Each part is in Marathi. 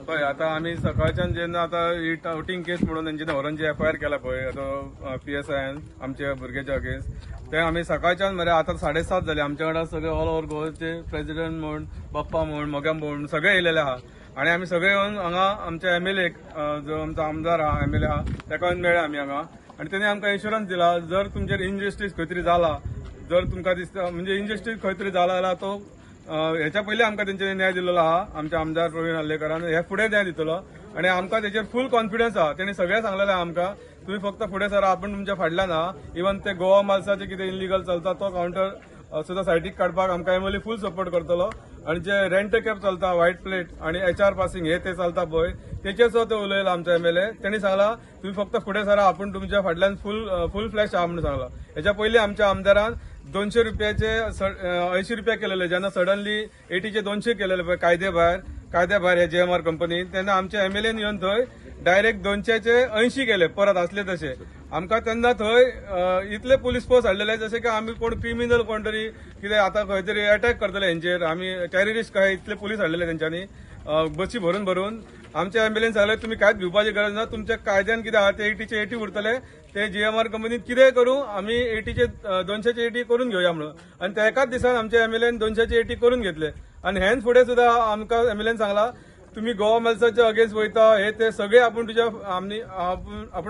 पळय आता आम्ही सकाळच्यान जेन्ना आता ही टाउटिंग केस म्हणून तेंच्यानी व्हरोन FIR केला पळय आता PSIन आमच्या भुरग्याच्या अगेन्स्ट ते आम्ही सकाळच्यान मरे आता 7:30 जाले आमच्या वांगडा सगळे ऑल ओव्हर गोवाचे प्रेसिडेंट म्हण बाप्पा म्हण मोग्या म्हण सगळे येयलेले आहा आणि आम्ही सगळे येवन हांगा आमच्या MLA जो आमचा आमदार आहा MLA आहा ताका येवन मेळ्ळे आमी हांगा आणि तेणे आमकां इन्शुरन्स दिला जर तुमचेर इनजस्टीस खंय तरी जाला जर तुमकां दिसता म्हणजे इनजस्टीस खंय तरी जाला जाल्यार तो ह्याच्या पयलीं आमकां तेंच्यानी न्याय दिलेलो आहा आमच्या आमदार प्रवीण हल्लेकरान हे फुडें न्याय दितलो आणि आमकां तेचेर फुल कॉन्फिडन्स आहा तेणी सगळें सांगलेलें आहा आमकां तुम्ही फक्त फुडें सर आपण तुमच्या फाटल्यान आहा इवन ते गोवा माल्साचे कितें इलिगल चलता तो काउंटर सुद्धा सायटीक काडपाक आमकां MLA फुल सपोर्ट करतलो आणि जे रेंट कॅब चलता व्हाईट प्लेट आणि HR पासिंग हे ते चलता पळय तेचेर सुद्धा ते उलयला आमचा MLA तेणी सांगला तुम्ही फक्त फुडें सरा आपण तुमच्या फाटल्यान फुल फ्लॅश आहा म्हणून सांगला हेच्या पयलीं आमच्या आमदारान 200 रुपयाचे 80 रुपया केलेले जेन्ना सडनली 80चे 200 केलेले पळय कायद्या भायर हे JMR कंपनीन तेन्ना आमच्या MLAन येवन थंय डायरेक्ट 200चे 80 केले परत असले तसे आमकां तेन्ना थंय इतले पुलीस फोर्स हाडलेले जशे की आमी कोण क्रिमिनल कोण तरी कितें आतां खंय तरी अटॅक करतले हेंचेर आमी टेररिस्ट काय इतले पुलीस हाडलेले तेंच्यांनी बसी भरून आमच्या MLAन सांगले तुम्ही कांयच भिवपाची गरज ना तुमच्या कायद्यान कितें आहा ते 80चे 80 उरतले ते JMR कंपनीत कितेंय करूं आमी 80चे 200चे 80 करून घेवया म्हणून आणि त्या एकाच दिसान आमच्या MLAन 200चे 80 करून घेतले आणि हेच फुडें सुद्धा आमकां MLAन सांगला तुम्ही गोवा माल्साच्या अगेन्स्ट वयता हे ते सगळे आपण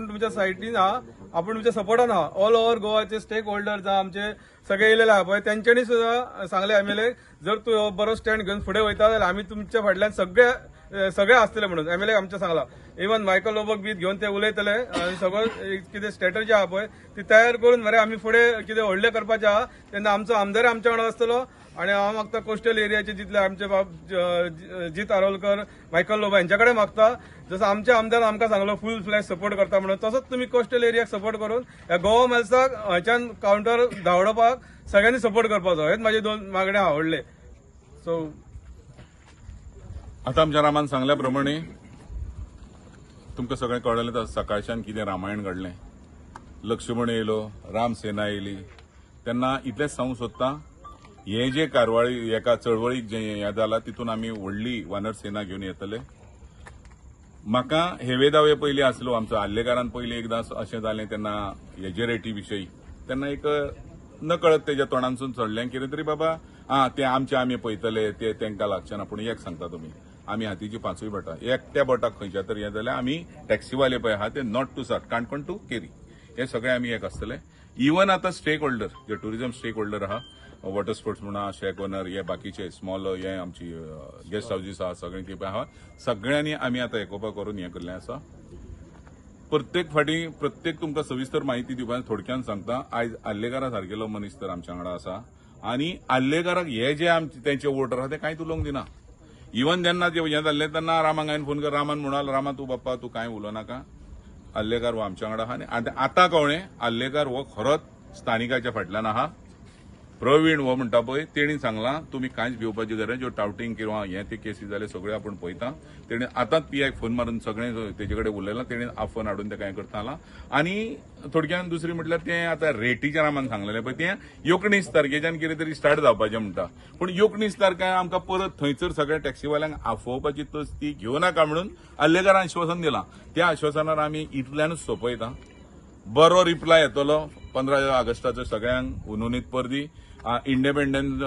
तुमच्या सायटीन आहा आपण तुमच्या सपोर्टान आहा ऑल ओव्हर गोवाचे स्टेक होल्डर्स आहा आमचे सगळे येयलेले आहा पळय तेंच्यांनी सुद्धा सांगले MLA जर तूं बरो स्टँड घेवन फुडें वयता जाल्यार आमी तुमच्या फाटल्यान सगळे आसतले म्हणून MLA आमच्या सांगला इवन मायकल लोबक बीत घेवन ते उलयतले आनी सगळो कितें स्ट्रॅटजी आहा पळय ती तयार करून मरे आमी फुडें कितें व्हडलें करपाचें आहा तेन्ना आमचो आमदार आमच्या वांगडा आसतलो आणि हांव मागता कोस्टल एरियाचे जितले आमचे जीत आरोलकर मायकल लोबा यांच्या कडेन मागता जसं आमच्या आमदार आमकां सांगलो फुल फ्लॅश सपोर्ट करता म्हणून तसोच तुम्ही कोस्टल एरियाक सपोर्ट करून ह्या गोवा माल्साक हाच्यान काउंटर धांवडोवपाक सगळ्यांनी सपोर्ट करपाचो हेच माझे 2 मागणे आहा व्हडले सो आता आमच्या रामान सांगल्या प्रमाणे तुमकां सगळें कळलें सकाळच्यान कितें रामायण घडलें लक्ष्मण येयलो राम सेना येयली तेन्ना इतलेंच सांगूंक सोदतां हे जे कारवाळी एका चळवळीक जे हें जाला तितून आमी व्हडली वानर सेना घेवन येतले म्हाका हेवे दावे पयलीं आसलो आमचो आल्लेकारान पयलीं एकदां अशें जालें तेन्ना हेजे रेटी विशयी तेन्ना एक नकळत तेज्या तोंडांसून चडलें कितें तरी बाबा ते आमी पळयतले ते तेंकां लागचे ना पूण एक सांगता तुमी आमी हातीची 5 बोटां एकट्या बोटाक खंयच्या तरी हें जाल्यार आमी टॅक्सीवाले पळय आहा ते नॉट टू साट काणकोण टू केरी हे सगळे आमी एक आसतले इवन आतां स्टेक होल्डर जे टुरिझम स्टेक होल्डर आहा वॉटर स्पोर्ट्स म्हणा शेक ओनर हे बाकीचे स्मॉल हे आमची गेस्ट हाऊजीस आहा सगळे कितें आहा सगळ्यांनी आमी आतां एकोपा करून हें केल्लें आसा प्रत्येक फाटी प्रत्येक तुमकां सविस्तर म्हायती दिवपाक थोडक्यान सांगता आयज आल्लेकारा सारकेलो मनीस तर आमच्या वांगडा आसा आनी आल्लेकाराक हे जे तेंचे वोटर आहा ते कांयच उलोवंक दिना इवन जेन्ना हें जाल्लें तेन्ना रामाक हांवें फोन कर रामान म्हणालो रामा तूं बाप्पा तूं कांय उलोवनाका आल्लेकार हो आमच्या वांगडा आहा आनी आतां कळ्ळें आल्लेकार हो खरोच स्थानिकाच्या फाटल्यान आहा प्रवीण हो म्हणटा पळय तेणी सांगलां तुमी कांयच भिवपाची गरज ज्यो टावटिंग किंवा हे ते केसी जाले सगळे आपण पळयता तेणे आतांच PIक फोन मारून सगळे तेजे कडेन उलयलां तेणे फोन हाडून तेका हें करताला आनी थोडक्यान दुसरी म्हटल्यार तें आतां रेटीच्या नामान सांगलेलें पळय तें 19 तारखेच्यान कितें तरी स्टार्ट जावपाचें म्हणटा पूण 19 तारखेर आमकां परत थंयसर सगळ्या टॅक्सीवाल्यांक आफोवपाची तस्ती घेवं नाका म्हणून आल्लेकारान आश्वासन दिलां त्या आश्वासनार आमी इतल्यानूच सोंपयता बरो रिप्लाय येतलो 15 ऑगस्टाचो सगळ्यांक उनुनीत परदी इंडिपेंडन्स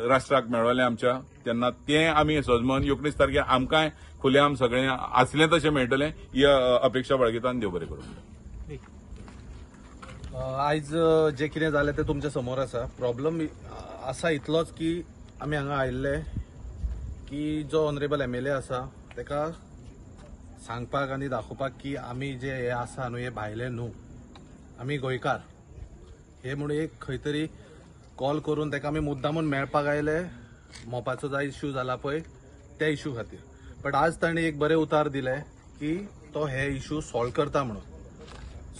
राष्ट्राक मेळवलें आमच्या तेन्ना तें आमी सजमोन 19 तारखेर आमकांय खुलेआम सगळें आसलें तशें मेळटलें ही अपेक्षा बाळगिता आनी देव बरें करूं आयज जे कितें जालें तें तुमच्या समोर आसा प्रॉब्लम आसा इतलोच की आमी हांगा आयिल्ले की जो ऑनरेबल MLA आसा तेका सांगपाक आनी दाखोवपाक की आमी जे हे आसा न्हू हे भायले न्हू आमी गोंयकार हे म्हणून एक खंय तरी कॉल करून तेका आमी मुद्दामून मेळपाक आयले मोपाचो जो इश्यू जाला पळय त्या इश्यू खातीर बट आज ताणें एक बरें उतार दिलें की तो हे इश्यू सॉल्व करता म्हणून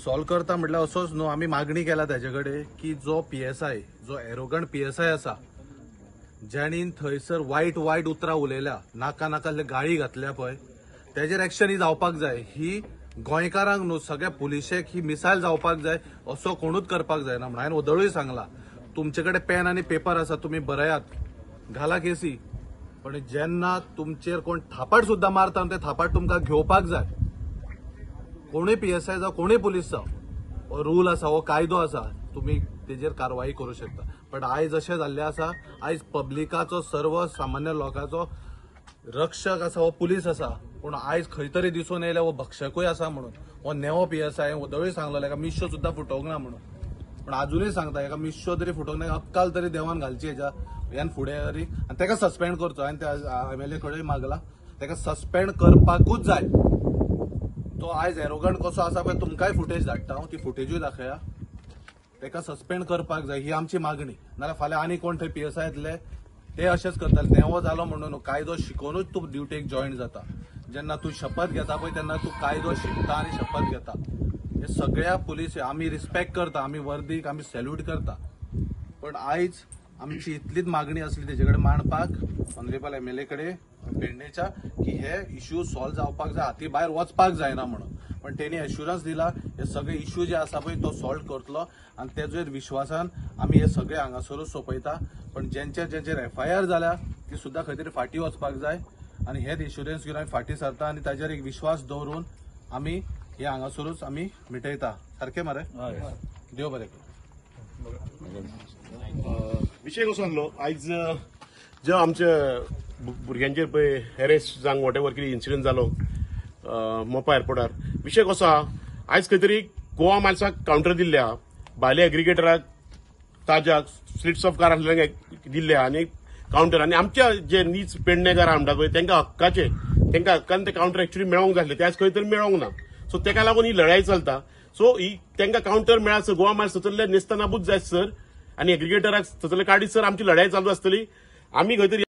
सॉल्व करता म्हटल्यार असोच न्हू आमी मागणी केला तेजे कडेन की जो PSI जो एरोगंट PSI आसा ज्याणीन थंयसर वायट उतरां उलयल्या नाका नाका गाळी घातल्या पळय तेजेर एक्शन ही जावपाक जाय ही गोंयकारांक न्हू सगळ्या पुलिशेक ही मिसायल जावपाक जाय असो कोणूच करपाक जायना म्हणून हांवें वदळूय सांगला तुमचे कडेन पेन आनी पेपर आसा तुम्ही बरयात घाला केसी पण जेन्ना तुमचेर कोण थापाट सुद्धा मारता ते थापाट तुमकां घेवपाक जाय. कोणूय PSI जावं कोणूय पुलीस जावं, हो रूल आसा, हो कायदो आसा, तुम्ही तेजेर कारवाई करू शकता. पण आयज अशें जाल्लें आसा, आयज पब्लिकाचो सर्वसामान्य लोकांचो रक्षक आसा हो पुलीस आसा, पूण आयज खंय तरी दिसून येयले हो भक्षकूय आसा म्हणून. हो नेवो PSI उदळूय सांगलो एका मिश्यो सुद्धा फुटोवंक ना म्हणून. पण अजूनही सांगता एका मिश्यो तरी फुटोवंक ना, अक्काल तरी देवान घालची ह्यान फुडें तरी, आनी तेका सस्पेंड करचो. हांवें त्या MLA कडेन मागला, तेका सस्पेंड करपाकूच जाय. तो आयज एरोगंट कसो आसा पळय, तुमकांय फुटेज धाडटा हांव, ती फुटेजूय दाखया. तेका सस्पेंड करपाक जाय ही आमची मागणी. नाल्यार फाल्यां आनी कोण थंय PSI येतले ते अशेंच करताले. नेवो जालो म्हणून कायदो शिकूनच तूं ड्युटेक जॉईन जाता. जेन्ना तूं शपथ घेता पळय तेन्ना तूं कायदो शिकता आनी शपथ घेता. हे सगळ्या पुलीस आमी रिस्पेक्ट करता, आमी वर्दीक आमी सॅल्यूट करता. पण आयज आमची इतलीच मागणी असली तेजे कडेन मांडपाक ऑनरेबल MLA कडेन पेडणेच्या, की हे इश्यू सॉल्व जावपाक जाय, हाती भायर वचपाक जायना म्हणून. पण तेणी एश्युरन्स दिला हे सगळे इश्यू जे आसा पळय तो सॉल्व करतलो आनी तेजेर विश्वासान आमी हे सगळे हांगासरूच सोंपयता. पण जेंचेर FIR जाल्या ती सुद्धा खंय तरी फाटीं वचपाक जाय आनी हेच इन्शुरन्स घेवन आमी फाटीं सरता आनी ताजेर एक विश्वास दवरून आमी हे हांगासरूच आमी मिटयता. सारकें मरे? देव बरें करूं. विषय कसो आसलो आयज जो आमच्या भुरग्यांचेर पळय हॅरेस जावंक वॉटेवर कितें इन्सिडंट जालो मोपा एअरपोर्टार, विशय कसो आहा, आयज खंय तरी गोवा मायल्साक कावंटर दिल्ल्या, भायल्या एग्रिगेटराक ताज्याक स्लिट्स ऑफ कार आसलेल्यांक दिल्ल्या आनी कावंटर, आनी आमच्या जे नीज पेडणेकार म्हणटा पळय तांकां हक्कान ते कावंटर एक्चुअली मेळोंक जाय आसले, ते आयज खंय तरी मेळोंक ना. सो तेका लागून ही लढाई चलता. सो ही तांकां कावंटर मेळा सर, गोवा मायल्स थंयसरले नेस्तनाबूत जाय सर, आनी एग्रिगेटराक थंयसरले काडीत सर आमची लढाई चालू आसतली. आमी खंय तरी